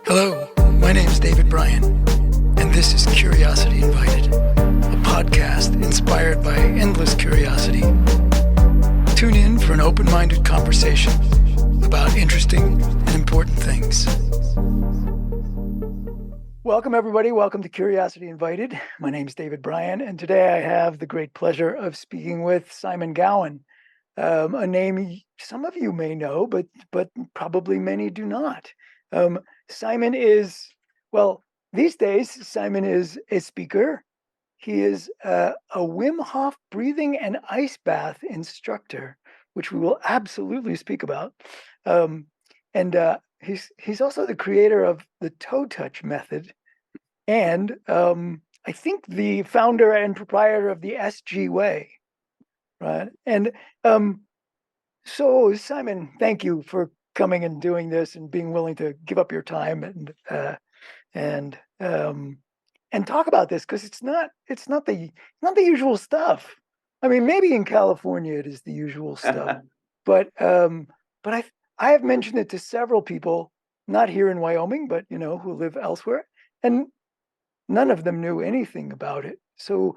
Hello, my name is David Bryan, and this is Curiosity Invited, a podcast inspired by endless curiosity. Tune in for an open-minded conversation about interesting and important things. Welcome, everybody. Welcome to Curiosity Invited. My name is David Bryan, and today I have the great pleasure of speaking with Simon Gowan, a name some of you may know, but probably many do not. Simon is, well, these days, Simon is a speaker. He is a Wim Hof Breathing and ice bath instructor, which we will absolutely speak about. He's also the creator of the toe touch method, and I think the founder and proprietor of the SG way, right? And so, Simon, thank you for coming and doing this and being willing to give up your time and talk about this, because it's not the usual stuff. I mean, maybe in California it is the usual stuff, but I have mentioned it to several people, not here in Wyoming, but who live elsewhere, and none of them knew anything about it. So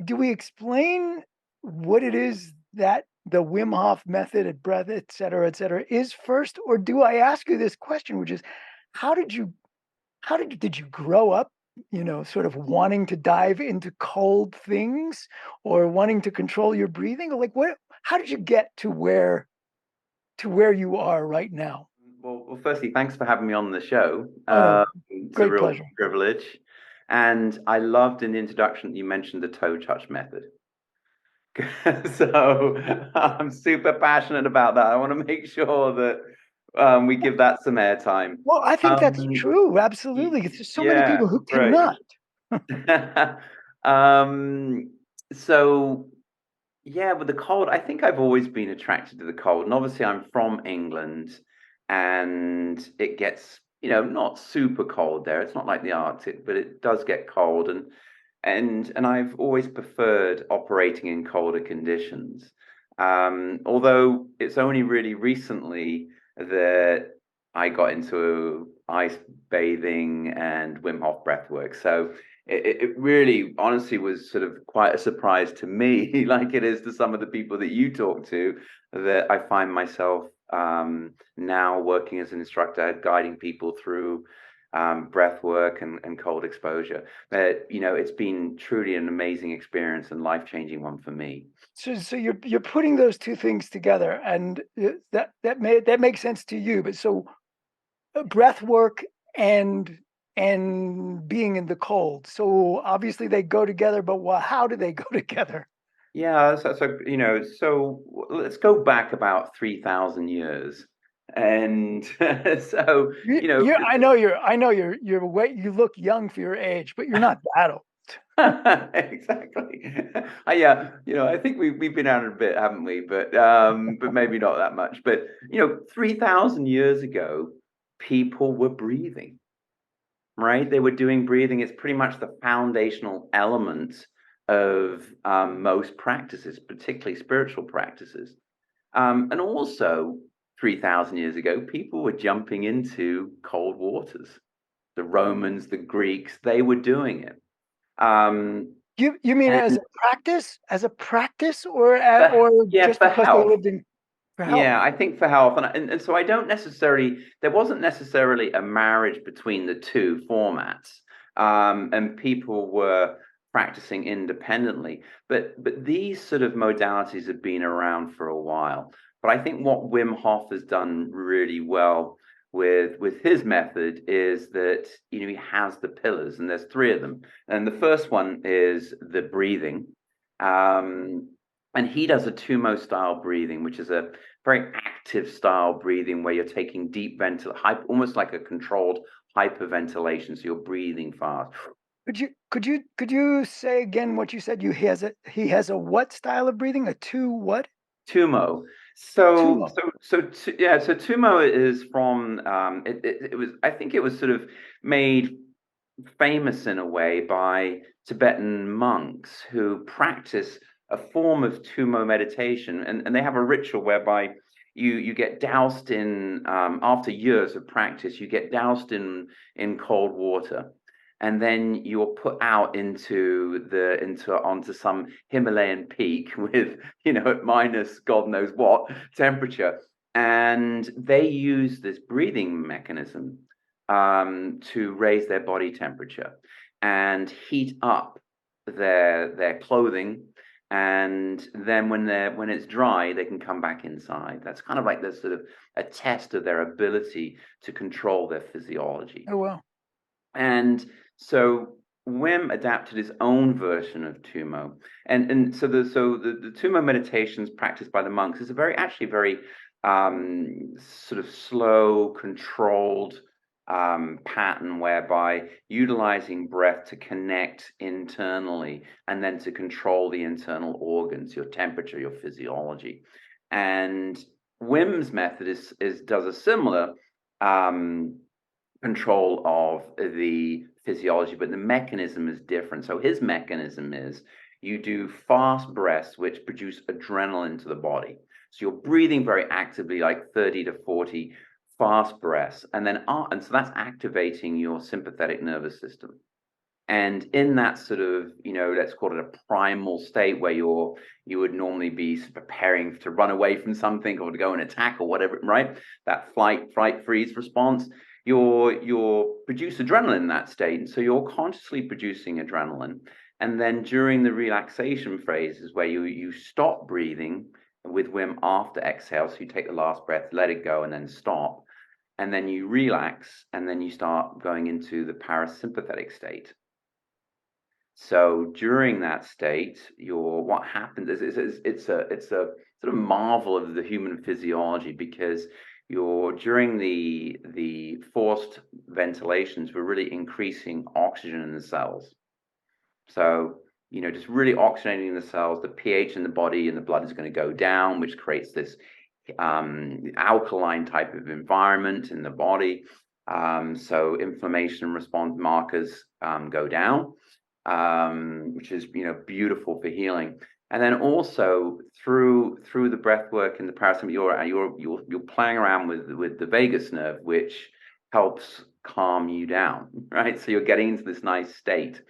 do we explain what it is that the Wim Hof method at breath, et cetera, is first? Or do I ask you this question, which is, did you grow up, sort of wanting to dive into cold things or wanting to control your breathing? Or how did you get to where you are right now? Well, firstly, thanks for having me on the show. It's great a real pleasure. Privilege. And I loved in the introduction that you mentioned the toe touch method. So I'm super passionate about that. I want to make sure that we give that some airtime. Well, I think that's true. Absolutely. There's so many people who cannot. So yeah, with the cold, I think I've always been attracted to the cold. And obviously I'm from England, and it gets, not super cold there. It's not like the Arctic, but it does get cold. And I've always preferred operating in colder conditions. Although it's only really recently that I got into ice bathing and Wim Hof breathwork. So it really, honestly, was sort of quite a surprise to me, like it is to some of the people that you talk to, that I find myself now working as an instructor, guiding people through breath work and cold exposure. But it's been truly an amazing experience and life-changing one for me. So you're putting those two things together, and that makes sense to you. But so breath work and being in the cold, so obviously they go together. But how do they go together? Yeah, so let's go back about 3,000 years. And so I know you're way, you look young for your age, but you're not that old. Exactly. Yeah, I think we've been out a bit, haven't we? But maybe not that much. But 3,000 years ago, people were breathing, right? They were doing breathing. It's pretty much the foundational element of most practices, particularly spiritual practices. And also, 3,000 years ago, people were jumping into cold waters. The Romans, the Greeks, they were doing it. You mean as a practice, or just because health. they lived in for health? Yeah, I think for health, and so there wasn't necessarily a marriage between the two formats, and people were practicing independently, but these sort of modalities have been around for a while. But I think what Wim Hof has done really well with his method is that he has the pillars, and there's three of them. And the first one is the breathing, and he does a Tumo style breathing, which is a very active style breathing where you're taking deep almost like a controlled hyperventilation. So you're breathing fast. Could you say again what you said? He has a what style of breathing? A what? Tumo. So Tumo is from it was, I think it was sort of made famous in a way by Tibetan monks who practice a form of Tumo meditation, and they have a ritual whereby you get doused in after years of practice, you get doused in cold water, and then you're put out onto some Himalayan peak with, at minus God knows what temperature, and they use this breathing mechanism to raise their body temperature and heat up their clothing, and then when it's dry, they can come back inside. That's kind of like the sort of a test of their ability to control their physiology. Oh, wow. And so Wim adapted his own version of Tumo, and so the Tumo meditations practiced by the monks is a very sort of slow, controlled pattern, whereby utilizing breath to connect internally and then to control the internal organs, your temperature, your physiology. And Wim's method does a similar control of the physiology, but the mechanism is different. So his mechanism is you do fast breaths which produce adrenaline to the body. So you're breathing very actively, like 30 to 40 fast breaths, and so that's activating your sympathetic nervous system. And in that sort of, let's call it a primal state, where you would normally be preparing to run away from something or to go and attack or whatever, right? That flight, freeze response. You're produce adrenaline in that state, and so you're consciously producing adrenaline. And then during the relaxation phases, where you stop breathing with Wim after exhale, so you take the last breath, let it go, and then stop, and then you relax, and then you start going into the parasympathetic state. So during that state, what happens is it's a sort of marvel of the human physiology, because during the forced ventilations, we're really increasing oxygen in the cells. So just really oxygenating the cells, the pH in the body and the blood is going to go down, which creates this alkaline type of environment in the body. So inflammation response markers go down, which is beautiful for healing. And then also through the breath work and the parasympathetic, you're playing around with the vagus nerve, which helps calm you down, right? So you're getting into this nice state.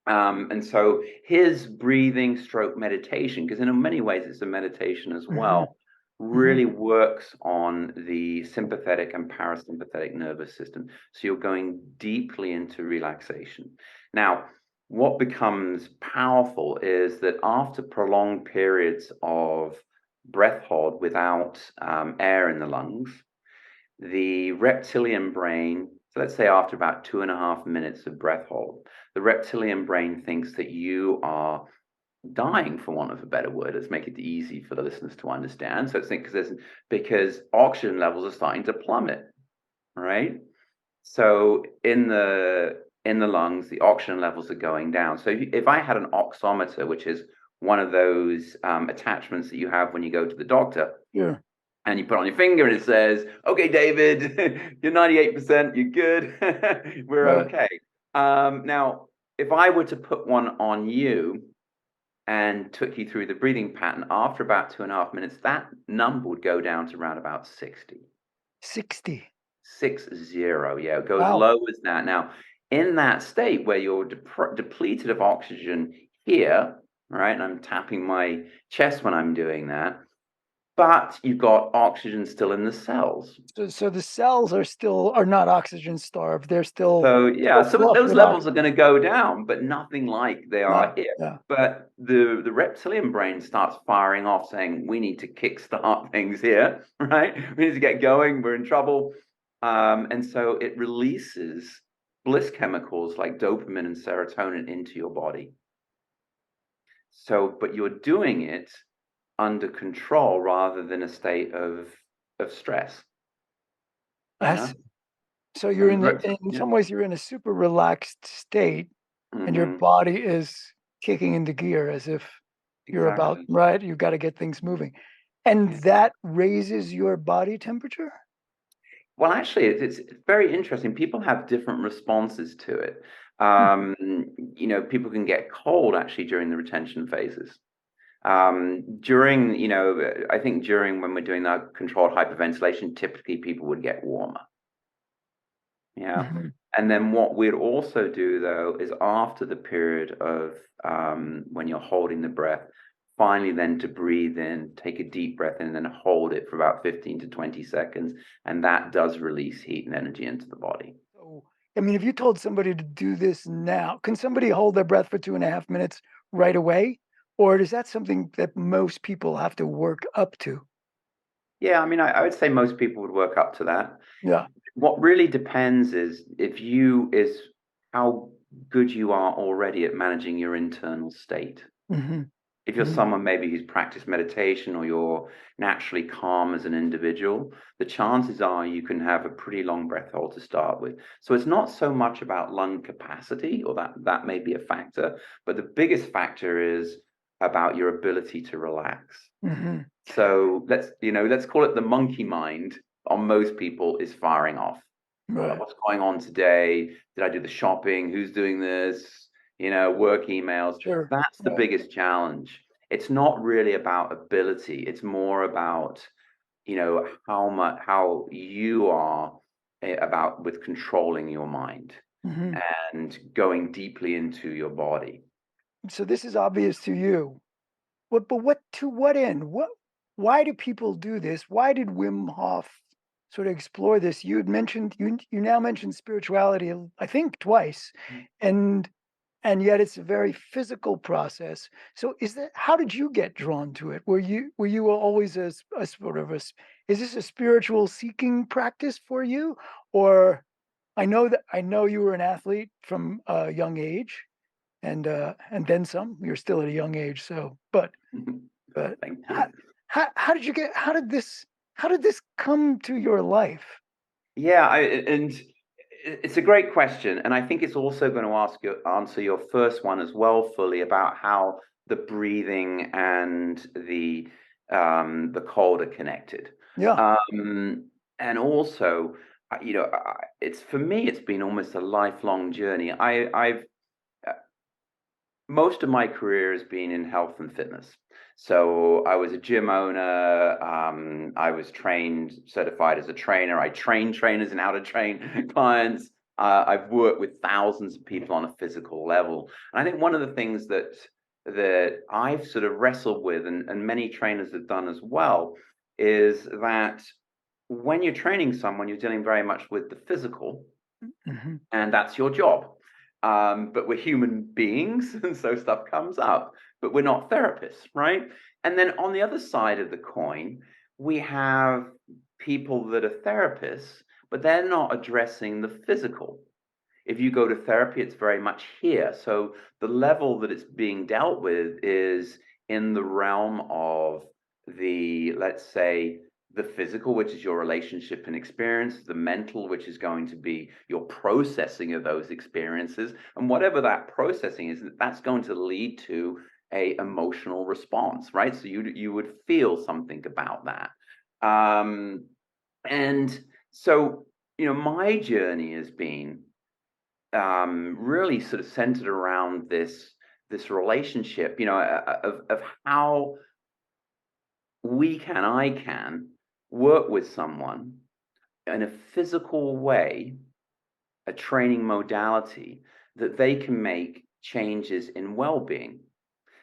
And so his breathing stroke meditation, because in many ways it's a meditation as well, really works on the sympathetic and parasympathetic nervous system. So you're going deeply into relaxation. Now, what becomes powerful is that after prolonged periods of breath hold without air in the lungs, the reptilian brain, so let's say after about 2.5 minutes of breath hold, the reptilian brain thinks that you are dying, for want of a better word. Let's make it easy for the listeners to understand. So it's because oxygen levels are starting to plummet, right? So in the lungs, the oxygen levels are going down. So if I had an oximeter, which is one of those attachments that you have when you go to the doctor, yeah, and you put on your finger and it says, "Okay, David, you're 98%, you're good, we're okay." Now, if I were to put one on you and took you through the breathing pattern, after about 2.5 minutes, that number would go down to around about 60. 60. 60, yeah, it goes Wow. low as that. Now, in that state where you're depleted of oxygen here, right, and I'm tapping my chest when I'm doing that, but you've got oxygen still in the cells. So the cells are not oxygen starved. They're still So yeah, some of flush those with levels are oxygen. going to go down, but nothing like they are Yeah, here. yeah. But the reptilian brain starts firing off, saying, "We need to kickstart things here, right? We need to get going. We're in trouble." And so it releases bliss chemicals like dopamine and serotonin into your body. So, but you're doing it under control rather than a state of stress. You know, So you're and in some ways you're in a super relaxed state, and your mm-hmm, body is kicking into gear as if you're about, exactly. right? You've got to get things moving. And Yeah. that raises your body temperature? Well, actually, it's very interesting. People have different responses to it. Hmm. People can get cold actually during the retention phases. During, I think during when we're doing that controlled hyperventilation, typically people would get warmer. Yeah. Hmm. And then what we'd also do though is after the period of when you're holding the breath, finally then to breathe in, take a deep breath in, and then hold it for about 15 to 20 seconds. And that does release heat and energy into the body. So, I mean, if you told somebody to do this now, can somebody hold their breath for 2.5 minutes right away? Or is that something that most people have to work up to? Yeah, I mean, I would say most people would work up to that. Yeah. What really depends is how good you are already at managing your internal state. Hmm. If you're Hmm. someone maybe who's practiced meditation or you're naturally calm as an individual, the chances are you can have a pretty long breath hold to start with. So it's not so much about lung capacity, or that may be a factor, but the biggest factor is about your ability to relax. Hmm. So let's call it the monkey mind on most people is firing off. Like, Right. what's going on today? Did I do the shopping? Who's doing this? Work emails. Sure. That's the Right. biggest challenge. It's not really about ability. It's more about, how you are about with controlling your mind Hmm. and going deeply into your body. So this is obvious to you. But to what end? Why do people do this? Why did Wim Hof sort of explore this? You now mentioned spirituality, I think twice, and and yet it's a very physical process. So how did you get drawn to it? Were you always a sort of is this a spiritual seeking practice for you? Or I know you were an athlete from a young age, and then some. You're still at a young age, so but Thank how, you. how did you get how did this come to your life? Yeah, and it's a great question, and I think it's also going to answer your first one as well fully about how the breathing and the cold are connected. Yeah. And also, it's for me, it's been almost a lifelong journey. I've most of my career has been in health and fitness. So I was a gym owner. I was certified as a trainer. I train trainers and how to train clients. I've worked with thousands of people on a physical level. And I think one of the things that I've sort of wrestled with, and many trainers have done as well, is that when you're training someone, you're dealing very much with the physical, Hmm. and that's your job. But we're human beings, and so stuff comes up, but we're not therapists, right? And then on the other side of the coin, we have people that are therapists, but they're not addressing the physical. If you go to therapy, it's very much here. So the level that it's being dealt with is in the realm of let's say, the physical, which is your relationship and experience, the mental, which is going to be your processing of those experiences. And whatever that processing is, that's going to lead to a emotional response, right? So you would feel something about that. Um, and so, my journey has been really sort of centered around this relationship, of how I can work with someone in a physical way, a training modality that they can make changes in well-being,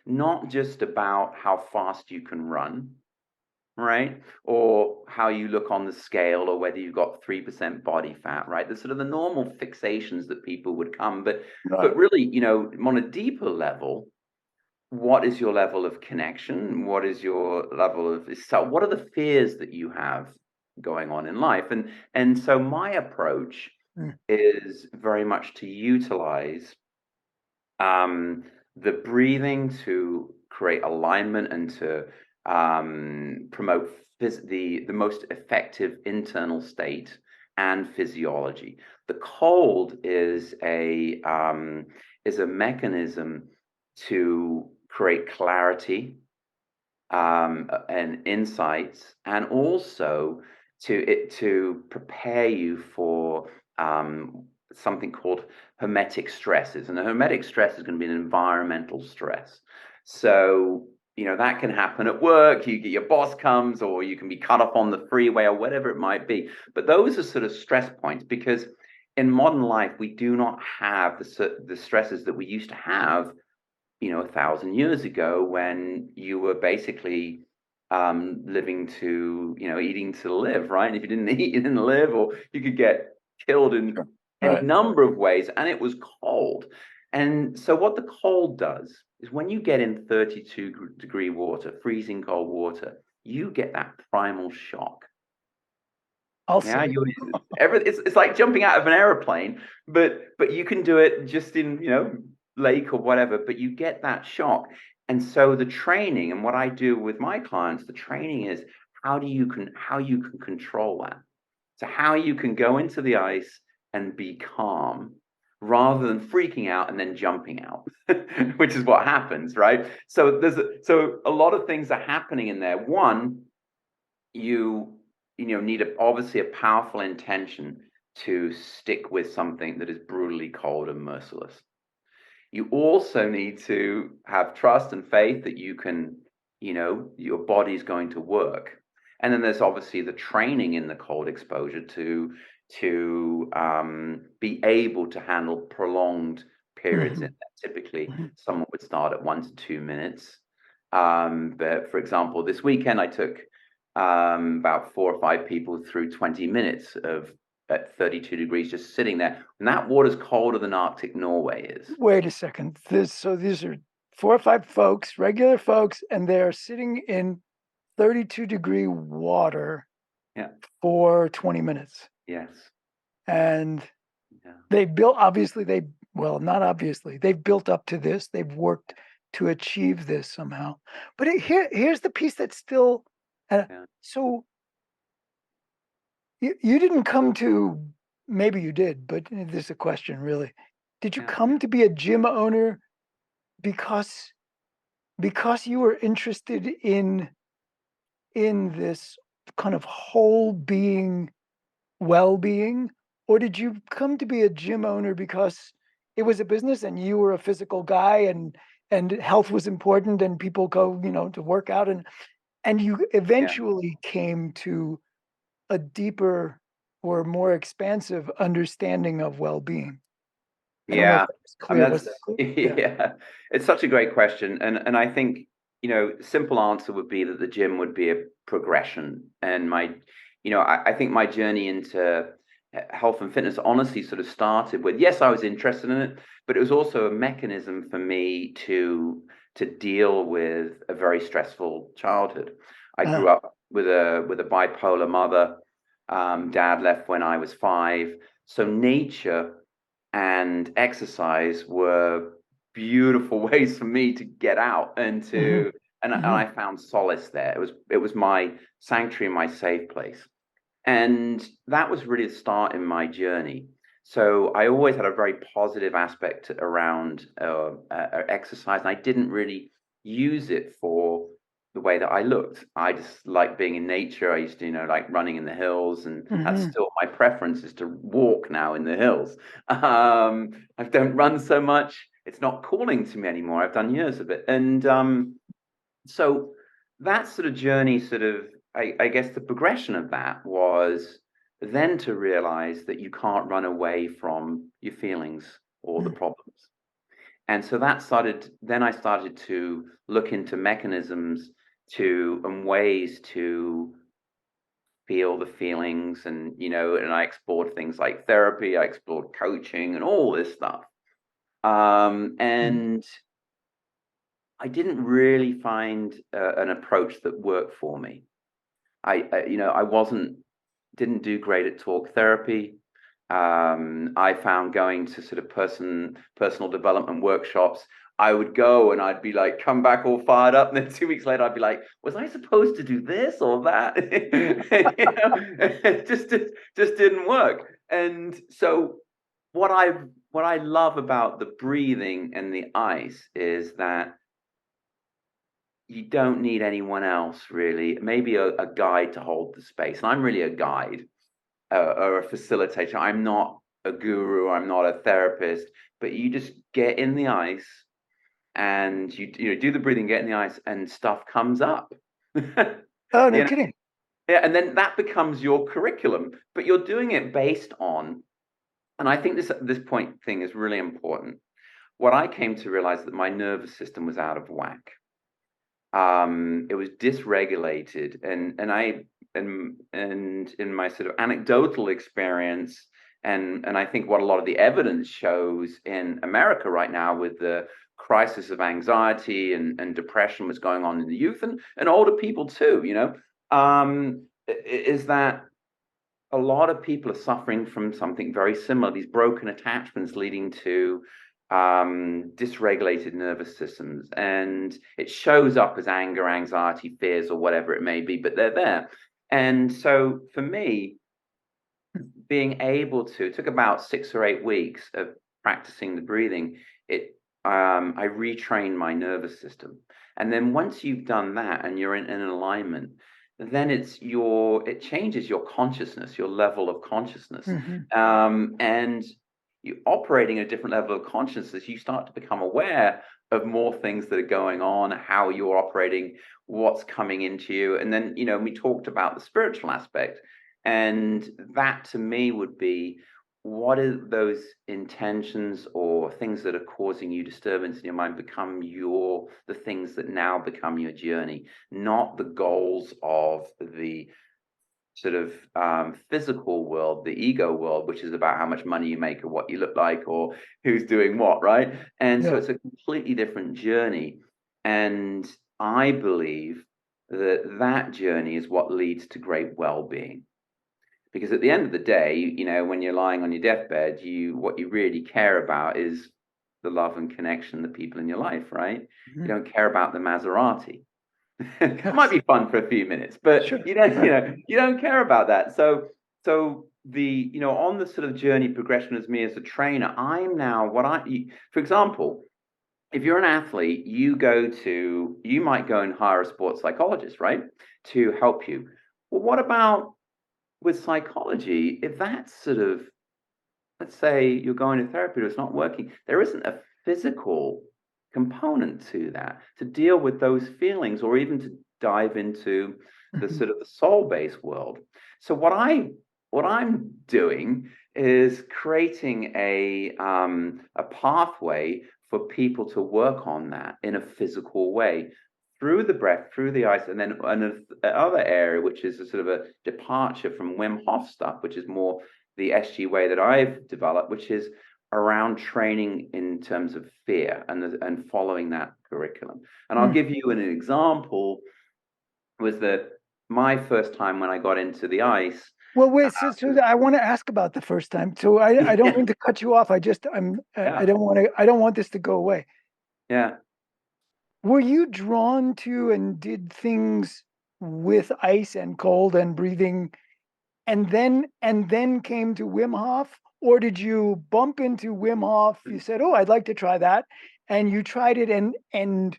not just about how fast you can run, right? Or how you look on the scale, or whether you've got 3% body fat, right? The sort of the normal fixations that people would come, but Right. really, on a deeper level, what is your level of connection? What is your level of self? What are the fears that you have going on in life? And so my approach Mm. is very much to utilize um, the breathing to create alignment and to promote the most effective internal state and physiology. The cold is a mechanism to create clarity and insights, and also to prepare you for something called hermetic stresses. And the hermetic stress is going to be an environmental stress. So, that can happen at work. Your boss comes, or you can be cut off on the freeway, or whatever it might be. But those are sort of stress points, because in modern life we do not have the stresses that we used to have 1,000 years ago, when you were basically living to eating to live, right? And if you didn't eat, you didn't live, or you could get killed in any Right. number of ways. And it was cold. And so what the cold does is, when you get in 32-degree water, freezing cold water, you get that primal shock. Yeah, Also, it's like jumping out of an aeroplane, but you can do it just in lake or whatever. But you get that shock, and so the training, and what I do with my clients, the training is how you can control that. So how you can go into the ice and be calm, rather than freaking out and then jumping out, which is what happens, right? So so a lot of things are happening in there. One, you need obviously a powerful intention to stick with something that is brutally cold and merciless. You also need to have trust and faith that your body's going to work. And then there's obviously the training in the cold exposure to be able to handle prolonged periods in mhm, that. Typically, mhm. someone would start at 1 to 2 minutes. But for example, this weekend I took about 4 or 5 people through 20 minutes of at 32 degrees, just sitting there. And that water's colder than Arctic Norway is. Wait a second. So these are 4 or 5 folks, regular folks, and they're sitting in 32-degree water Yeah. for 20 minutes. Yes. And Yeah. they built, obviously, well, not obviously, they've built up to this. They've worked to achieve this somehow. But here's the piece that's still, Yeah. so you didn't come to, maybe you did, but this is a question really. Did you Yeah. come to be a gym owner because you were interested in this kind of whole being well-being, or did you come to be a gym owner because it was a business and you were a physical guy, and health was important and people go, to work out, and you Yeah. eventually came to a deeper or more expansive understanding of well-being? I don't know if Yeah. that was I mean, clear. Was that that's clear? Yeah. yeah. It's such a great question, and I think simple answer would be that the gym would be a progression, and I think my journey into health and fitness honestly sort of started with, yes, I was interested in it, but it was also a mechanism for me to deal with a very stressful childhood. I Uh, grew up with a bipolar mother. Dad left when I was 5, so nature and exercise were beautiful ways for me to get out and mhm, I mhm, found solace there. It was my sanctuary, my safe place. And that was really the start in my journey. So I always had a very positive aspect around exercise, and I didn't really use it for the way that I looked. I just like being in nature. I used to, like running in the hills, and that's mhm. still my preference, is to walk now in the hills. I don't run so much. It's not calling to me anymore. I've done years of it, and so that sort of journey, I guess the progression of that was then to realize that you can't run away from your feelings or the Mm, problems. And so then I started to look into mechanisms and ways to feel the feelings, and I explored things like therapy, I explored coaching and all this stuff. mm, And I didn't really find an approach that worked for me. I didn't do great at talk therapy. I found going to sort of personal development workshops, I would go and I'd be like, come back all fired up, and then 2 weeks later I'd be like, was I supposed to do this or that? It just didn't work. And so what I love about the breathing and the ice is that you don't need anyone else really. Maybe a guide to hold the space. And I'm really a guide, or a facilitator. I'm not a guru. I'm not a therapist. But you just get in the ice and you know, do the breathing, get in the ice, and stuff comes up. Oh, no You know, kidding. yeah, and then that becomes your curriculum, but you're doing it based on, and I think this point thing is really important. What I came to realize that my nervous system was out of whack. It was dysregulated, and in my sort of anecdotal experience, and I think what a lot of the evidence shows in America right now with the crisis of anxiety and depression was going on in the youth and older people too, you know, is that a lot of people are suffering from something very similar, these broken attachments leading to dysregulated nervous systems. And it shows up as anger, anxiety, fears, or whatever it may be, but they're there. And so for me, being able to, it took about 6 or 8 weeks of practicing the breathing. I retrained my nervous system. And then once you've done that and you're in an alignment, then it changes your consciousness, your level of consciousness. Hmm. And you operating at a different level of consciousness, you start to become aware of more things that are going on, how you're operating, what's coming into you. And then, you know, we talked about the spiritual aspect. And that to me would be, what are those intentions or things that are causing you disturbance in your mind become the things that now become your journey, not the goals of the sort of physical world, the ego world, which is about how much money you make or what you look like or who's doing what, right? And so Yeah. it's a completely different journey. And I believe that that journey is what leads to great well-being. Because at the end of the day, you know, when you're lying on your deathbed, what you really care about is the love and connection, the people in your life, right? You Mhm. don't care about the Maserati. It might Yes. be fun for a few minutes, but Sure. you don't, you know, you don't care about that. So the, you know, on the sort of journey progression as me as a trainer, I'm now for example, if you're an athlete, you might go and hire a sports psychologist, right, to help you. Well, what about with psychology? If that's sort of, let's say you're going to therapy, it's not working, there isn't a physical component to that to deal with those feelings or even to dive into the Mhm. sort of the soul-based world. So what I'm doing is creating a pathway for people to work on that in a physical way through the breath, through the ice, and then another area which is a sort of a departure from Wim Hof stuff, which is more the SG way that I've developed, which is around training in terms of fear and following that curriculum. And I'll Mm. give you an example. Was that my first time when I got into the ice? Well, wait, so I want to ask about the first time. So I don't Yeah, mean to cut you off. I yeah, don't want this to go away. yeah. Were you drawn to and did things with ice and cold and breathing and then came to Wim Hof? Or did you bump into Wim Hof? You said, "Oh, I'd like to try that," and you tried it, and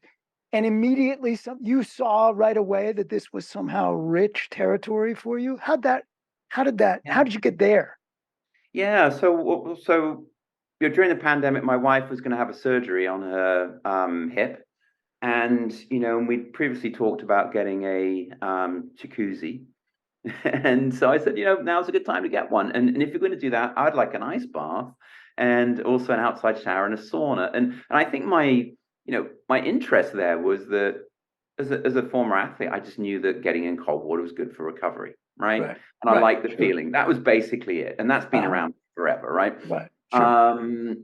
immediately you saw right away that this was somehow rich territory for you. How did you get there? Yeah, so you know, during the pandemic, my wife was going to have a surgery on her hip, and you know, we previously talked about getting a jacuzzi, and so I said, you know, now's a good time to get one. And if you're going to do that, I'd like an ice bath and also an outside shower and a sauna. And I think my interest there was that as a former athlete, I just knew that getting in cold water was good for recovery, right? Right, And I right, liked the sure. feeling. That was basically it, and that's been Uh-huh. around forever, right? Right, sure.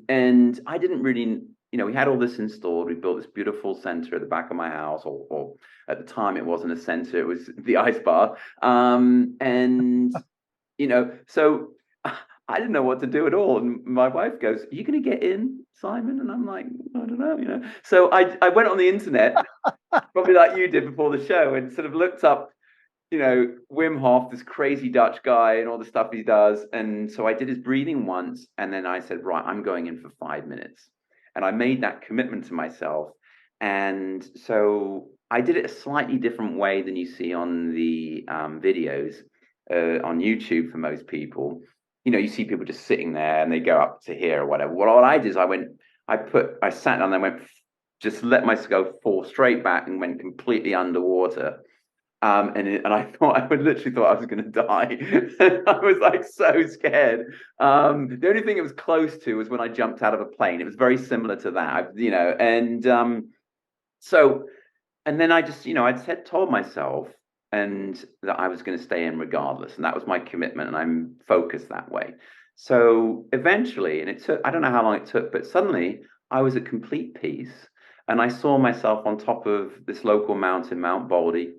And I didn't really, you know, we had all this installed. We built this beautiful center at the back of my house, or at the time it wasn't a center; it was the ice bath. And you know, so I didn't know what to do at all. And my wife goes, "Are you going to get in, Simon?" And I'm like, "I don't know," you know. So I went on the internet, probably like you did before the show, and sort of looked up, you know, Wim Hof, this crazy Dutch guy, and all the stuff he does. And so I did his breathing once, and then I said, right, I'm going in for 5 minutes. And I made that commitment to myself. And so I did it a slightly different way than you see on the videos on YouTube for most people. You know, you see people just sitting there and they go up to here or whatever. Well, what I did is I sat down and I went just let myself fall straight back and went completely underwater. And I thought, I would literally thought I was going to die. I was like so scared. The only thing it was close to was when I jumped out of a plane. It was very similar to that, you know. So, and then I just, you know, told myself and that I was going to stay in regardless, and that was my commitment, and I'm focused that way. So eventually, and it took, I don't know how long it took, but suddenly I was at complete peace, and I saw myself on top of this local mountain, Mount Baldy,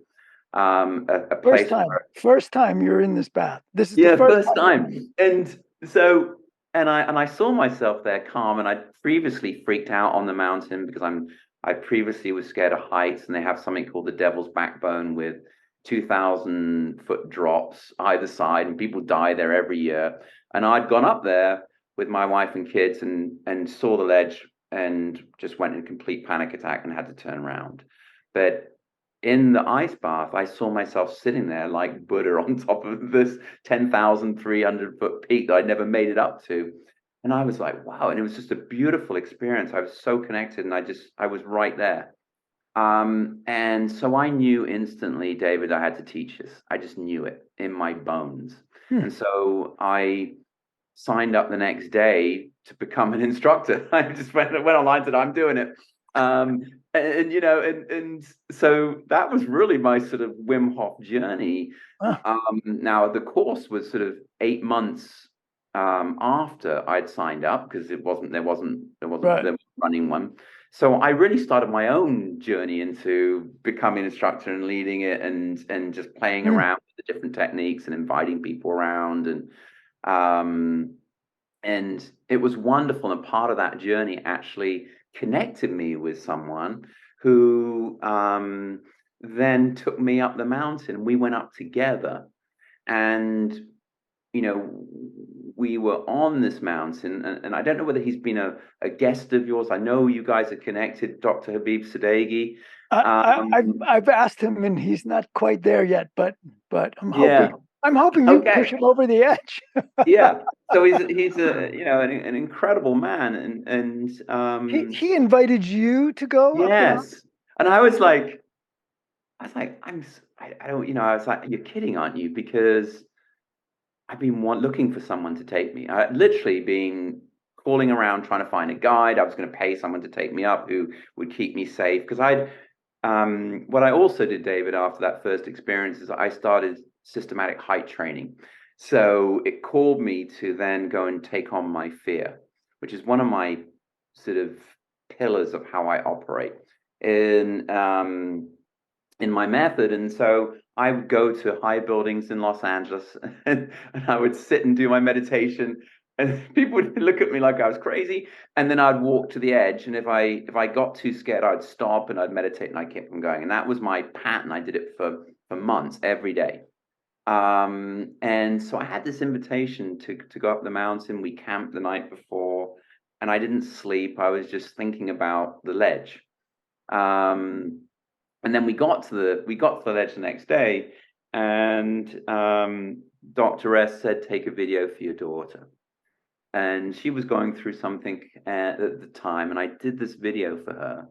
a place where, First time you're in this bath. This is the yeah, first first time. time. And so, and I saw myself there calm, and I previously freaked out on the mountain because I previously was scared of heights, and they have something called the Devil's Backbone with 2,000-foot drops either side, and people die there every year. And I'd gone up there with my wife and kids, and saw the ledge and just went in complete panic attack and had to turn around. But in the ice bath, I saw myself sitting there like Buddha on top of this 10,300-foot peak that I'd never made it up to. And I was like, wow. And it was just a beautiful experience. I was so connected, and I was right there. And so I knew instantly, David, I had to teach this. I just knew it in my bones. Hmm. And so I signed up the next day to become an instructor. I just went online and said, I'm doing it. And you know, and so that was really my sort of Wim Hof journey. Now the course was sort of 8 months after I'd signed up, because there wasn't Right. running one. So I really started my own journey into becoming an instructor and leading it, and just playing Hmm. around with the different techniques and inviting people around, um, and it was wonderful. And part of that journey actually connected me with someone who then took me up the mountain. We went up together, and you know, we were on this mountain, and I don't know whether he's been a guest of yours. I know you guys are connected, Dr. Habib Sadeghi. I've asked him, and he's not quite there yet, but Yeah. I'm hoping you push Okay. him over the edge. Yeah. So he's a, you know, an incredible man, He invited you to go up the mountain. yes. And I don't, you know, I was like, you're kidding, aren't you? Because I've been looking for someone to take me. I literally been calling around trying to find a guide. I was going to pay someone to take me up who would keep me safe. Because what I also did, David, after that first experience, is I started systematic height training. So it called me to then go and take on my fear, which is one of my sort of pillars of how I operate in my method. And so I would go to high buildings in Los Angeles, and I would sit and do my meditation, and people would look at me like I was crazy. And then I'd walk to the edge, and if I got too scared, I'd stop and I'd meditate, and I kept on going. And that was my pattern. I did it for months, every day. And so I had this invitation to go up the mountain. We camped the night before, and I didn't sleep. I was just thinking about the ledge. And then we got to the ledge the next day, and Dr. S said, take a video for your daughter. And she was going through something at the time, and I did this video for her.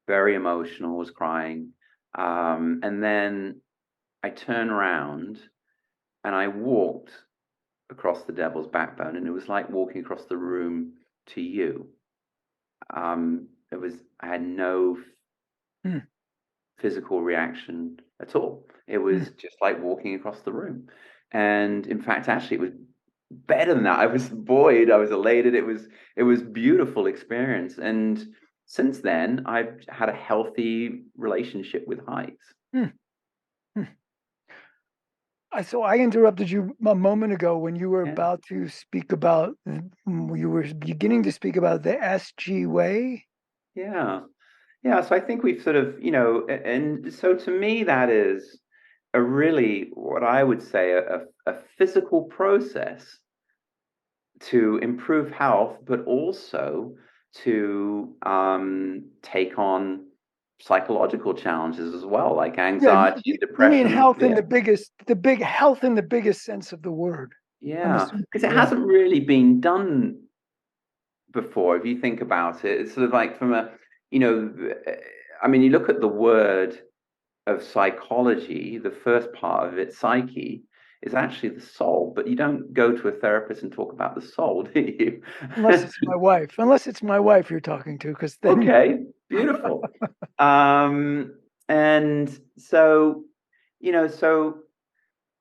Very emotional, was crying. And then I turned around and I walked across the Devil's Backbone, and it was like walking across the room to you. I had no physical reaction at all. It was just like walking across the room. And in fact, actually, it was better than that. I was buoyed. I was elated. It was beautiful experience. And since then, I've had a healthy relationship with heights. So I interrupted you a moment ago when you were Yeah. about to speak about, you were beginning to speak about the SG way. Yeah. Yeah. So I think we've sort of, you know, and so to me, that is a really, what I would say, a physical process to improve health, but also to take on psychological challenges as well, like Yeah, anxiety, you mean depression, and health in fear. the big health in the biggest sense of the word. I'm Yeah, assuming, because it yeah. hasn't really been done before. If you think about it, it's sort of like from a, I mean, you look at the word of psychology, the first part of it, psyche, is actually the soul, but you don't go to a therapist and talk about the soul, do you? Unless it's my wife. Unless it's my wife you're talking to, because then Okay, beautiful. And so, so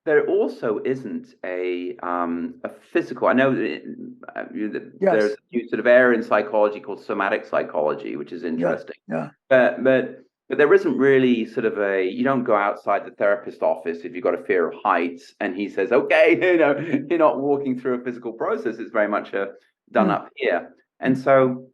there also isn't a physical. I know there's yes, a new sort of area in psychology called somatic psychology, which is yeah, interesting. yeah. But there isn't really sort of you don't go outside the therapist office if you've got a fear of heights and he says, okay, you're not walking through a physical process. It's very much done Mm, up here. And mm, so,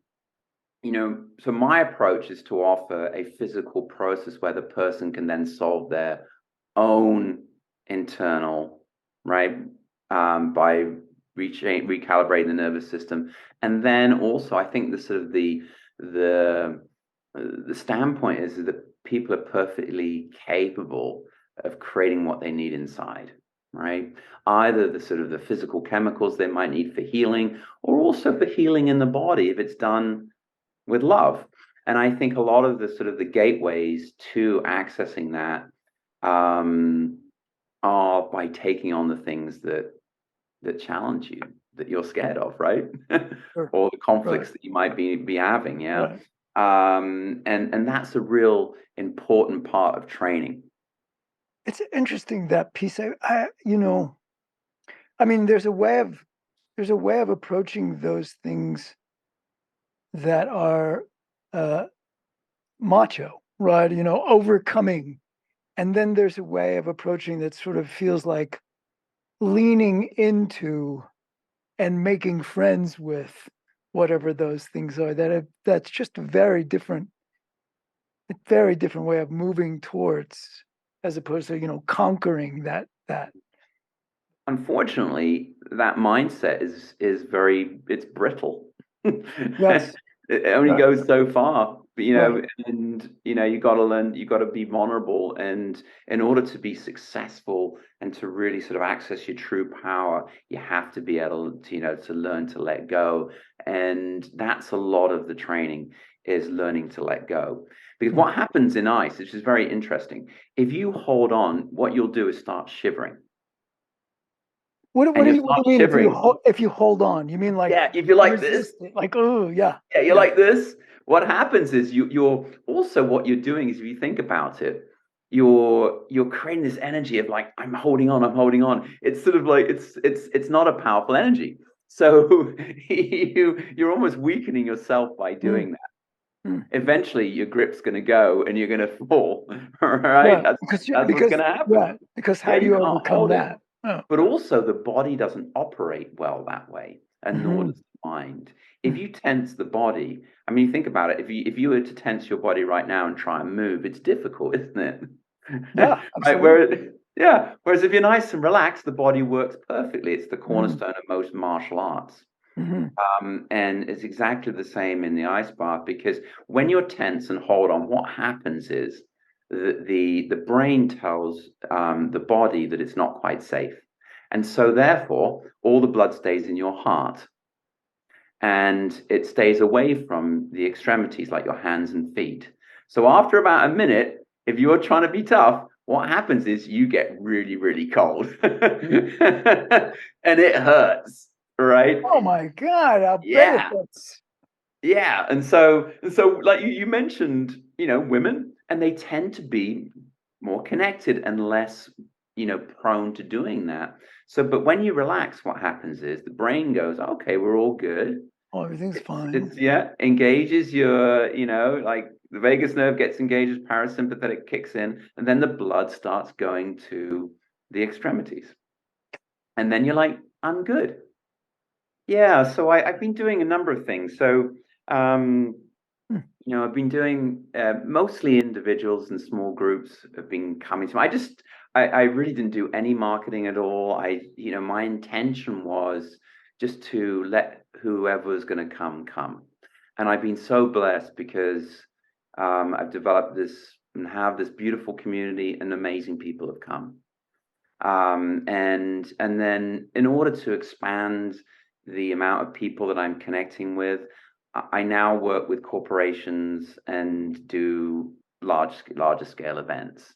so my approach is to offer a physical process where the person can then solve their own internal, right, by recalibrating the nervous system. And then also, I think the sort of the the standpoint is that people are perfectly capable of creating what they need inside, right? Either the sort of the physical chemicals they might need for healing, or also for healing in the body if it's done with love. And I think a lot of the sort of the gateways to accessing that um, are by taking on the things that challenge you, that you're scared of, right? sure. Or the Right, conflicts that you might be having, yeah. right. And that's a real important part of training. It's interesting, that piece. I mean, there's a way of approaching those things that are uh, macho, right? Overcoming. And then there's a way of approaching that sort of feels like leaning into and making friends with whatever those things are. That's just a very different way of moving towards, as opposed to conquering that. Unfortunately, that mindset is very it's brittle. Yes, It only right, goes so far, right. and you got to learn, you got to be vulnerable, and in order to be successful and to really sort of access your true power, you have to be able to, to learn to let go, and that's a lot of the training is learning to let go. Because Hmm. what happens in ice, which is very interesting, if you hold on, what you'll do is start shivering What and do you'll you what do start you mean shivering. if you hold on? You mean like Yeah, if you're like this, resist it? Like, oh yeah, yeah, you're yeah. like this. What happens is you're also what you're doing is if you think about it, you're creating this energy of like I'm holding on, I'm holding on. It's sort of like it's not a powerful energy. So you're almost weakening yourself by Mm, doing that. mm. Eventually, your grip's going to go and you're going to fall. Right? Yeah, That's what's because going to happen. yeah, because Yeah, how do you you can't overcome hold it. that? Oh. But also, the body doesn't operate well that way, and nor Hmm. does the mind. If you tense the body, I mean, think about it. If you were to tense your body right now and try and move, it's difficult, isn't it? Yeah, Right? absolutely. Whereas if you're nice and relaxed, the body works perfectly. It's the Hmm. cornerstone of most martial arts. Hmm. And it's exactly the same in the ice bath because when you're tense and hold on, what happens is the brain tells the body that it's not quite safe. And so therefore, all the blood stays in your heart and it stays away from the extremities like your hands and feet. So after about a minute, if you're trying to be tough, what happens is you get really, really cold and it hurts, right? Oh my God, I'll bet it Yeah. hurts. Yeah, and so like you mentioned, women, and they tend to be more connected and less, prone to doing that. So, but when you relax, what happens is the brain goes, okay, we're all good. Oh, everything's fine. It's yeah, engages your, like the vagus nerve gets engaged, parasympathetic kicks in, and then the blood starts going to the extremities. And then you're like, I'm good. Yeah, so I've been doing a number of things. So, um, Hmm. I've been doing mostly individuals and small groups have been coming to me. I really didn't do any marketing at all. My intention was just to let whoever was going to come. And I've been so blessed because I've developed this and have this beautiful community and amazing people have come. And then in order to expand the amount of people that I'm connecting with, I now work with corporations and do larger scale events,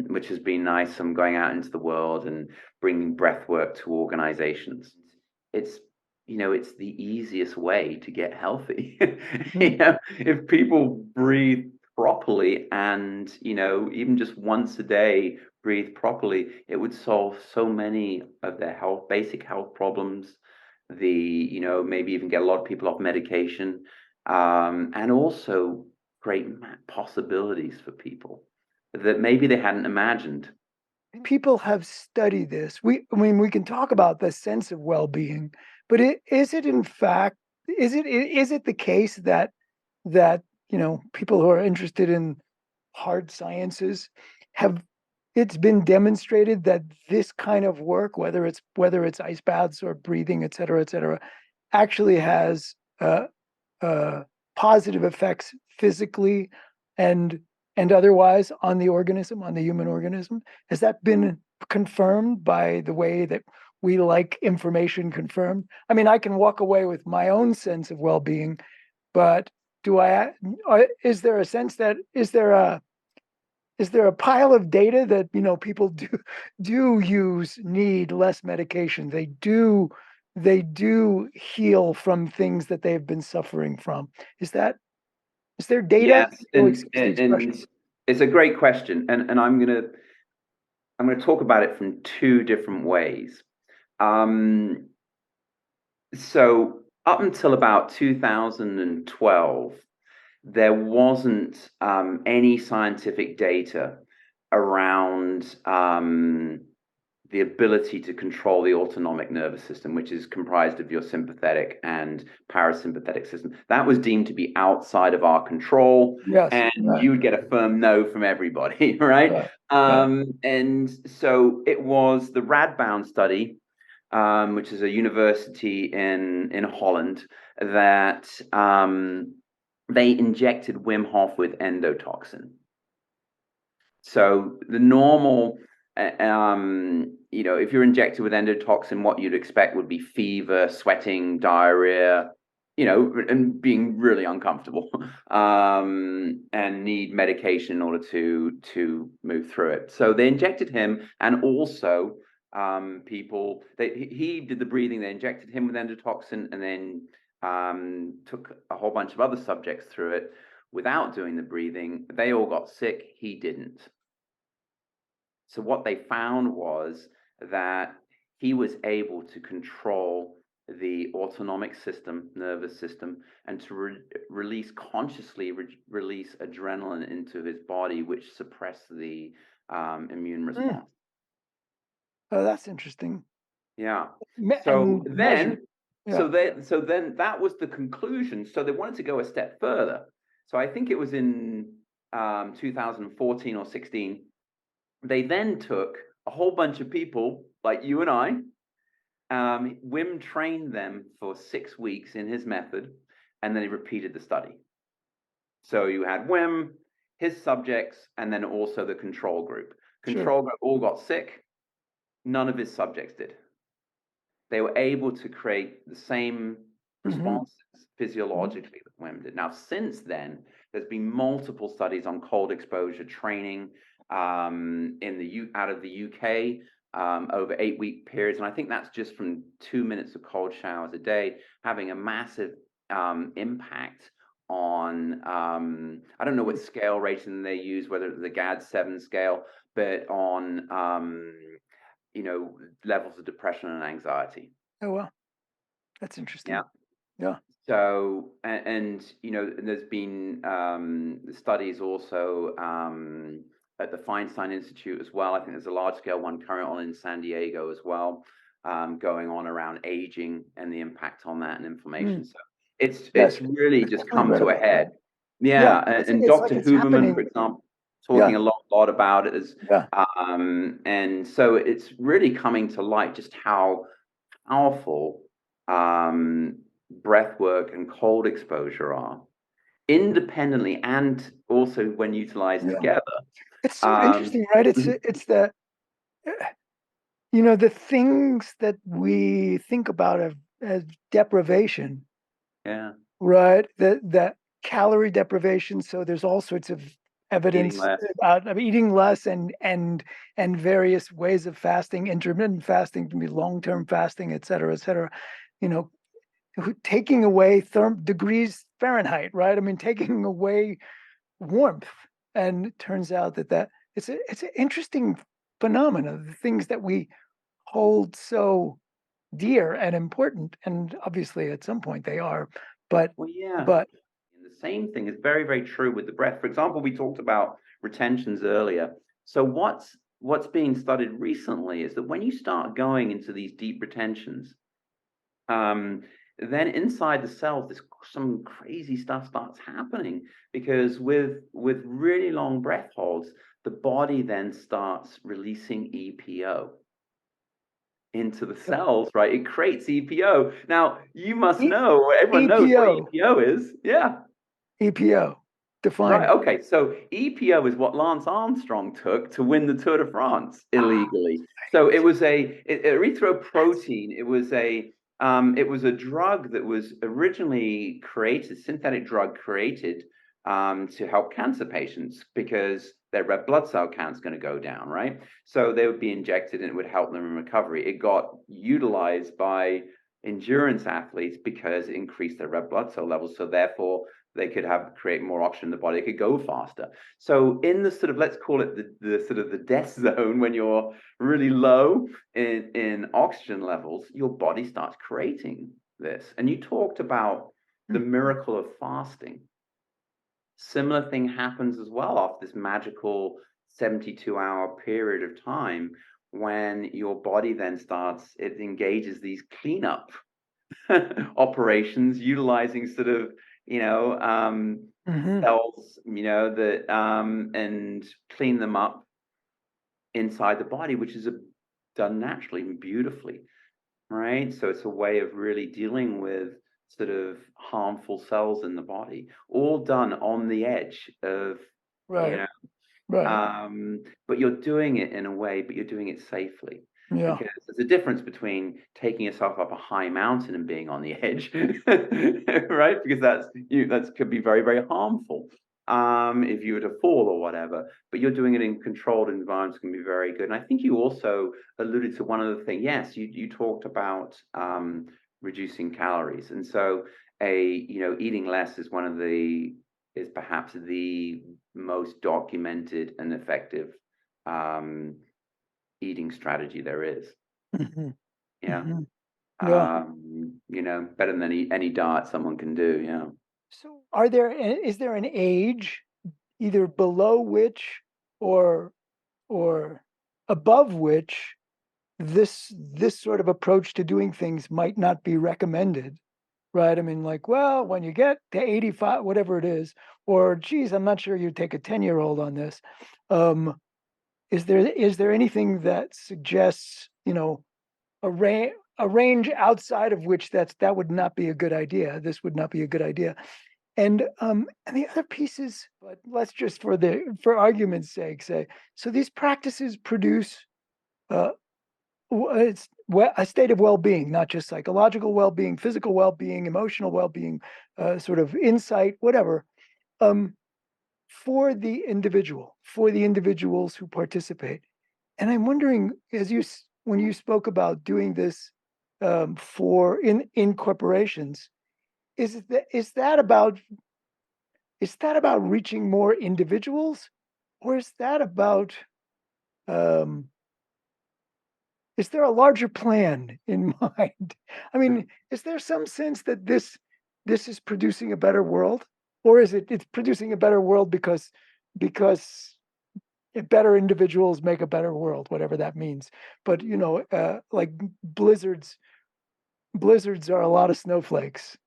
which has been nice. I'm going out into the world and bringing breath work to organizations. It's, it's the easiest way to get healthy. Mm. If people breathe properly and, even just once a day, breathe properly, it would solve so many of their basic health problems. Maybe even get a lot of people off medication, and also create possibilities for people that maybe they hadn't imagined. People have studied this. I mean, we can talk about the sense of well-being, but is it in fact, is it the case that people who are interested in hard sciences have, it's been demonstrated that this kind of work, whether it's ice baths or breathing, et cetera, actually has uh, positive effects physically and otherwise on the organism, on the human organism? Has that been confirmed by the way that we like information confirmed? I mean, I can walk away with my own sense of well-being, but is there a sense that, is there a pile of data that people need less medication? They do heal from things that they've been suffering from. Is there data? Yes, Oh, and excuse the and, expression. and it's a great question, and I'm gonna talk about it from two different ways. Um, so up until about 2012, there wasn't any scientific data around the ability to control the autonomic nervous system, which is comprised of your sympathetic and parasympathetic system. That was deemed to be outside of our control, Yes, and right, you would get a firm no from everybody, right? right, right. And so it was the Radboud study, which is a university in Holland, that they injected Wim Hof with endotoxin. So the normal, if you're injected with endotoxin, what you'd expect would be fever, sweating, diarrhea, and being really uncomfortable, and need medication in order to move through it. So they injected him, and also he did the breathing. They injected him with endotoxin, and then took a whole bunch of other subjects through it without doing the breathing. They all got sick. He didn't. So what they found was that he was able to control the autonomic system, nervous system, and to consciously release adrenaline into his body, which suppressed the immune Mm. response. Oh, that's interesting. Yeah. So And measured. then, Yeah, so then that was the conclusion. So they wanted to go a step further. So I think it was in 2014 or 16. They then took a whole bunch of people like you and I. Wim trained them for 6 weeks in his method, and then he repeated the study. So you had Wim, his subjects, and then also the control group. sure. Control group all got sick. None of his subjects did. They were able to create the same Hmm. responses physiologically that Wim did. Now, since then, there's been multiple studies on cold exposure training out of the UK, over 8-week periods, and I think that's just from 2 minutes of cold showers a day, having a massive impact on, I don't know what scale rating they use, whether it's the GAD-7 scale, but on levels of depression and anxiety. Oh, well, that's Yeah. interesting. Yeah. So, there's been studies also at the Feinstein Institute as well. I think there's a large scale one current on in San Diego as well, going on around aging and the impact on that and inflammation. Mm. So it's Yes, really I've just definitely come read to a about that. head. Yeah, Yeah, and it's like Dr. it's Huberman, for happening. example, talking Yeah, a lot about it is, yeah, and so it's really coming to light just how powerful um, breath work and cold exposure are independently and also when utilized yeah. together. It's so Um, interesting, right? It's mhm. it's the the things that we think about as deprivation Yeah. right? That calorie deprivation. So there's all sorts of Eating evidence less. about eating less and various ways of fasting, intermittent fasting can be long-term fasting, et cetera, et cetera. You know, taking away degrees Fahrenheit, right? I mean, taking away warmth, and it turns out that it's an interesting phenomenon. The things that we hold so dear and important, and obviously at some point they are, but Well, yeah. but And the same thing is very, very true with the breath. For example, we talked about retentions earlier. So what's being studied recently is that when you start going into these deep retentions, um, then inside the cells, some crazy stuff starts happening because with really long breath holds, the body then starts releasing EPO into the cells, right? It creates EPO. Now, you must E- know, everyone knows what EPO, EPO is. Yeah. EPO, define Right. it. Okay. So EPO is what Lance Armstrong took to win the Tour de France Ah, illegally. So it was that's erythroprotein. It was a drug that was originally created, synthetic drug created to help cancer patients because their red blood cell count is going to go down, right? So they would be injected and it would help them in recovery. It got utilized by endurance athletes because it increased their red blood cell levels. So therefore, they could create more oxygen in the body. They could go faster. So in the sort of, let's call it the sort of the death zone, when you're really low in oxygen levels, your body starts creating this. And you talked about the mm, miracle of fasting. Similar thing happens as well after this magical 72-hour period of time when your body then starts, it engages these cleanup operations utilizing sort of, you know, mhm, cells, that and clean them up inside the body, which is done naturally and beautifully, right? So it's a way of really dealing with sort of harmful cells in the body, all done on the edge of, you right, know, right, but you're doing it in a way, but you're doing it safely. yeah, Because there's a difference between taking yourself up a high mountain and being on the edge, right? Because that could be very, very harmful if you were to fall or whatever. But you're doing it in controlled environments can be very good. And I think you also alluded to one other thing. Yes, you talked about reducing calories, and so eating less is is perhaps the most documented and effective um, eating strategy there is. mhm, Yeah. mhm, yeah. Better than any diet someone can do. Yeah. So is there an age either below which or or above which this sort of approach to doing things might not be recommended, right? I mean, like, well, when you get to 85, whatever it is, or geez, I'm not sure you'd take a 10-year-old on this. Um, is there anything that suggests, a range outside of which that would not be a good idea? This would not be a good idea. And the other pieces, but let's just for argument's sake say, so these practices produce uh, a state of well-being, not just psychological well-being, physical well-being, emotional well-being, sort of insight, whatever, um, for the individuals who participate. And I'm wondering, when you spoke about doing this for in corporations, is that about reaching more individuals, or um, is there a larger plan in mind? I mean, is there some sense that this is producing a better world, or is it's producing a better world because better individuals make a better world, whatever that means? But like blizzards are a lot of snowflakes.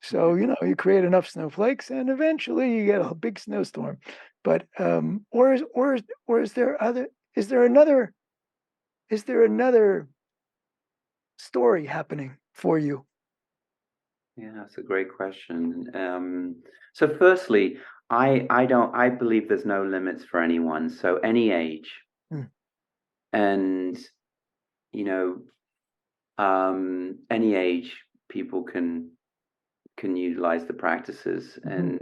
So, you create enough snowflakes and eventually you get a big snowstorm. But or is there another is there another story happening for you? Yeah, that's a great question. So firstly, I believe there's no limits for anyone. So any age, Mm, and you know any age people can can utilize the practices. Mm-hmm. And,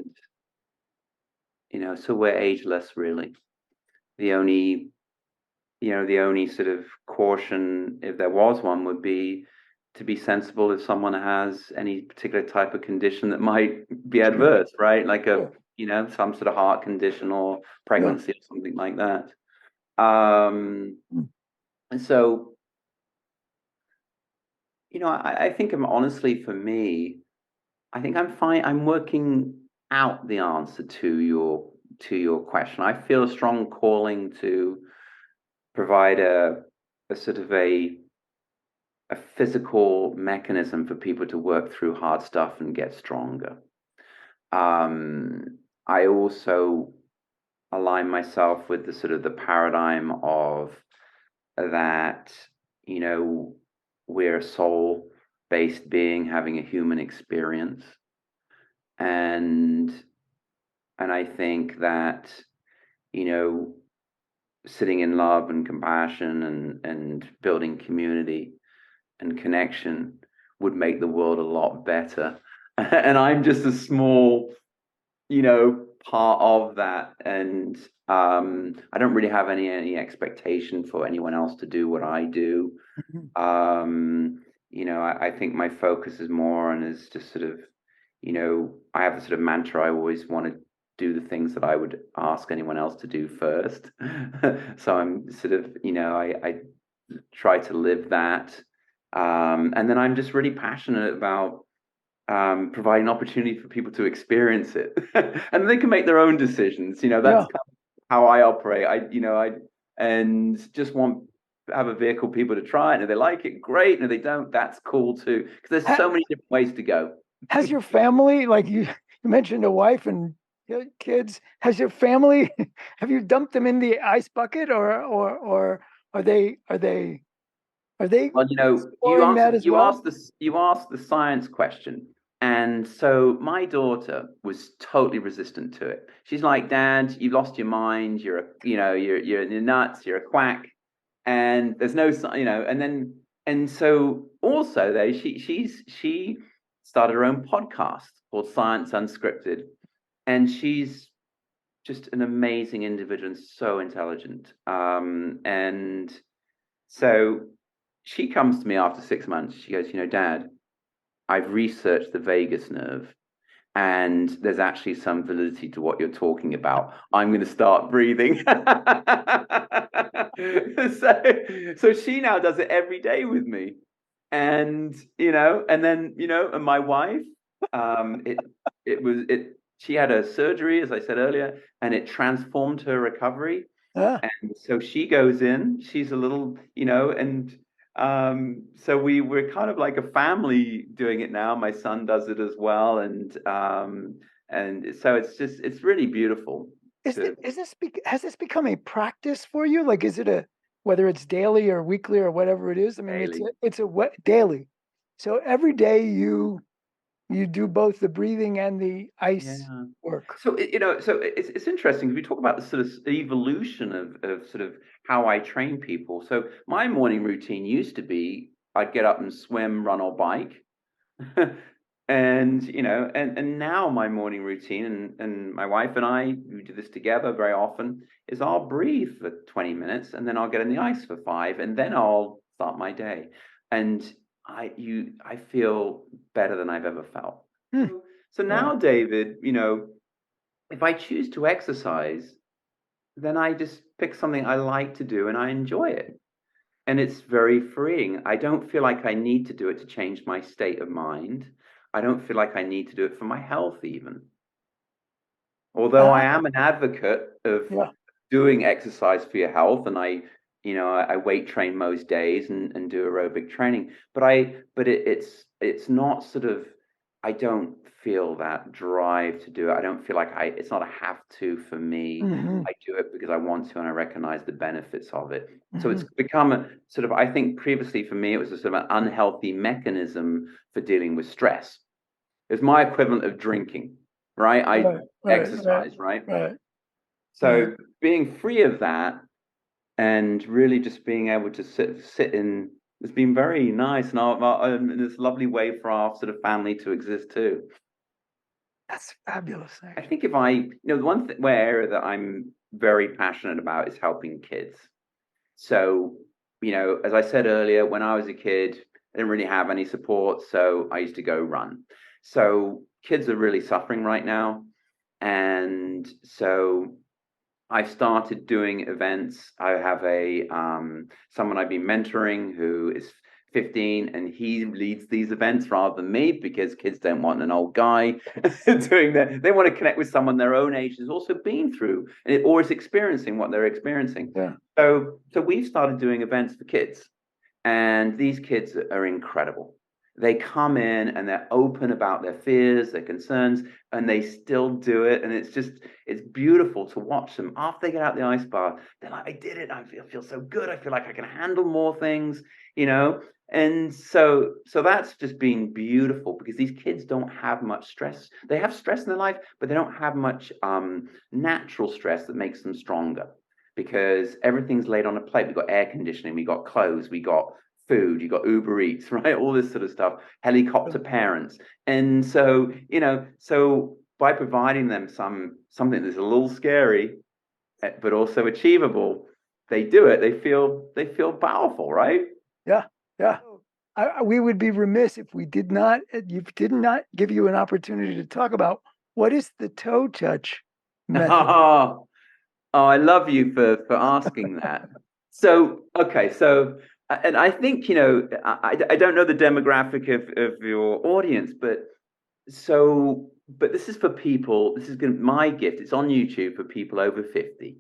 so we're ageless, really. The only, the only sort of caution, if there was one, would be to be sensible if someone has any particular type of condition that might be Sure. adverse, right? Like Sure. some sort of heart condition or Sure. pregnancy or something like that. Um, Mm. and so, I think honestly for me, I think I'm fine. I'm working out the answer to your question. I feel a strong calling to provide a sort of a physical mechanism for people to work through hard stuff and get stronger. I also align myself with the sort of the paradigm of that, you know, we're a soul-based being having a human experience. And I think that, you know, sitting in love and compassion and building community and connection would make the world a lot better. And I'm just a small, part of that. And I don't really have any expectation for anyone else to do what I do. Mhm. I think my focus is more on is just sort of, I have a sort of mantra. I always want to do the things that I would ask anyone else to do first. So I'm sort of, I try to live that. And then I'm just really passionate about providing opportunity for people to experience it. And they can make their own decisions. That's Yeah. kind of how I operate. And just want have a vehicle people to try it. And if they like it, great. And if they don't, that's cool too. Because there's Ha- so many different ways to go. has your family, like you mentioned a wife and kids, has your family, have you dumped them in the ice bucket, or are they Well, you exploring that answered as well? you asked the science question. And so my daughter was totally resistant to it. She's like, Dad, you lost your mind. You're nuts. You're a quack. And there's no, and so also though she started her own podcast called Science Unscripted, and she's just an amazing individual and so intelligent. And so she comes to me after 6 months. She goes, Dad, I've researched the vagus nerve, and there's actually some validity to what you're talking about. I'm going to start breathing. So she now does it every day with me. And, and then, and my wife, she had a surgery, as I said earlier, and it transformed her recovery. Ah, And so she goes in, she's a little, and so we're kind of like a family doing it now. My son does it as well, and so it's really beautiful to has this become a practice for you? Like, is it whether it's daily or weekly or whatever it is? I mean, daily. it's daily. So every day you do both the breathing and the ice Yeah. work. So it's interesting because we talk about the sort of evolution of sort of how I train people. So my morning routine used to be I'd get up and swim, run, or bike. And and now my morning routine, and my wife and I, we do this together very often, is I'll breathe for 20 minutes and then I'll get in the ice for 5 and then I'll start my day. And I feel better than I've ever felt. Hmm. So Yeah. now, David, if I choose to exercise, then I just pick something I like to do and I enjoy it. And it's very freeing. I don't feel like I need to do it to change my state of mind. I don't feel like I need to do it for my health, even. Although I Ah, am an advocate of yeah. doing exercise for your health, and I weight train most days and do aerobic training, but it's not sort of, I don't feel that drive to do it. I don't feel like it's not a have to for me. Hmm. I do it because I want to and I recognize the benefits of it. So it's Hmm. become a sort of, I think previously for me, it was a sort of an unhealthy mechanism for dealing with stress. It's my equivalent of drinking, right? I Right. Right. Right. exercise, right? Right. Right. So being free of that and really just being able to sit in, it's been very nice, and it's a lovely way for our sort of family to exist too. That's fabulous, I actually. think if the one area that I'm very passionate about is helping kids. So, as I said earlier, when I was a kid, I didn't really have any support, so I used to go run. So kids are really suffering right now. And so I started doing events. I have a someone I've been mentoring who is 15, and he leads these events rather than me because kids don't want an old guy doing that. They want to connect with someone their own age who's also been through or is experiencing what they're experiencing. Yeah. So we've started doing events for kids, and these kids are incredible. They come in and they're open about their fears, their concerns, and they still do it. And it's beautiful to watch them after they get out the ice bath. They're like, I did it. I feel so good. I feel like I can handle more things, you know? And so that's just been beautiful because these kids don't have much stress. They have stress in their life, but they don't have much natural stress that makes them stronger because everything's laid on a plate. We've got air conditioning, we got clothes, we got food, you got Uber Eats, right? All this sort of stuff, helicopter parents. And so by providing them something that's a little scary, but also achievable, they do it. They feel powerful, right? Yeah. Yeah. We would be remiss if we did not give you an opportunity to talk about what is the toe touch method. Oh, I love you for asking that. So, okay, and I think, I don't know the demographic of your audience, but this is for people, this is my gift. It's on YouTube for people over 50.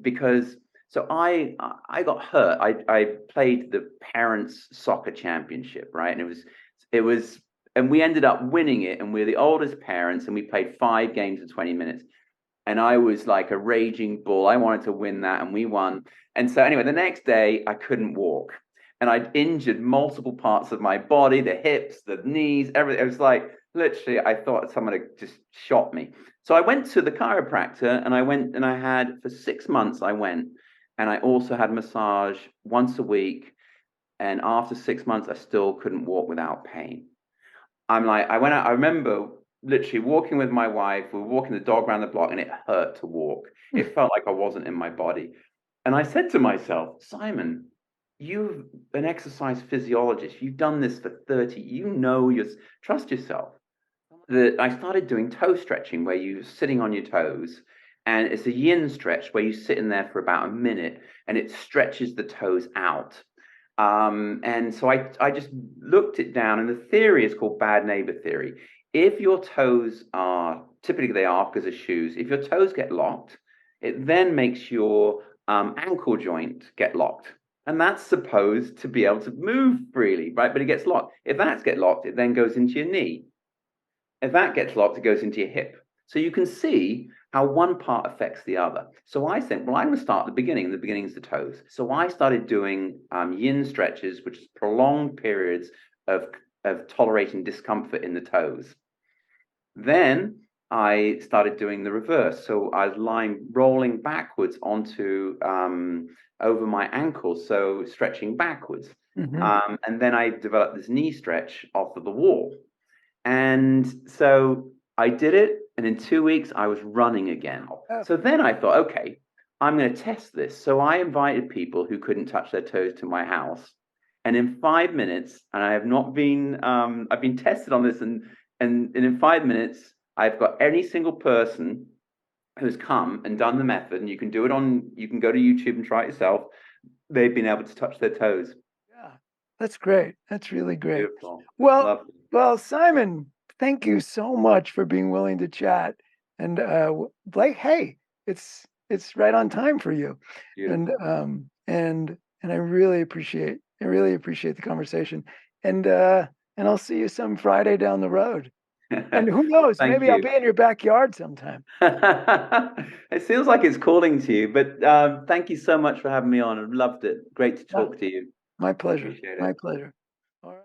Because so I got hurt. I played the parents soccer championship, right? And it was and we ended up winning it, and we're the oldest parents, and we played 5 games of 20 minutes, and I was like a raging bull. I wanted to win that, and we won. And so anyway, the next day I couldn't walk, and I'd injured multiple parts of my body, the hips, the knees, everything. It was like literally, I thought someone had just shot me. So I went to the chiropractor, and I went and I had for 6 months. I went, and I also had massage once a week. And after 6 months, I still couldn't walk without pain. I'm like, I went out, I remember literally walking with my wife. We were walking the dog around the block, and it hurt to walk. It felt like I wasn't in my body. And I said to myself, Simon, you're an exercise physiologist. You've done this for 30, trust yourself. That I started doing toe stretching where you're sitting on your toes. And it's a yin stretch where you sit in there for about a minute and it stretches the toes out. And so I just looked it down, and the theory is called bad neighbor theory. If your toes are typically they are because of shoes, if your toes get locked, it then makes your ankle joint get locked. And that's supposed to be able to move freely, right? But it gets locked. If that's get locked, it then goes into your knee. If that gets locked, it goes into your hip. So you can see how one part affects the other. So I said, well, I'm going to start at the beginning, and the beginning is the toes. So I started doing yin stretches, which is prolonged periods of, of tolerating discomfort in the toes. Then I started doing the reverse. So I was rolling backwards onto over my ankles, so stretching backwards. And then I developed this knee stretch off of the wall. And so I did it, and in 2 weeks I was running again. So then I thought, okay, I'm going to test this. So I invited people who couldn't touch their toes to my house. And in 5 minutes, and I have not been, I've been tested on this, and in 5 minutes, I've got any single person who's come and done the method, and you can do it you can go to YouTube and try it yourself. They've been able to touch their toes. Yeah, that's great. That's really great. Beautiful. Well, Lovely. well, Simon, thank you so much for being willing to chat. And Blake, hey, it's right on time for you. Beautiful. And I really appreciate the conversation. And I'll see you some Friday down the road. And who knows, Thank maybe I'll you. be in your backyard sometime. It feels like it's calling to you, but thank you so much for having me on. I loved it. Great to talk to you. My pleasure. Appreciate it. My pleasure. All right.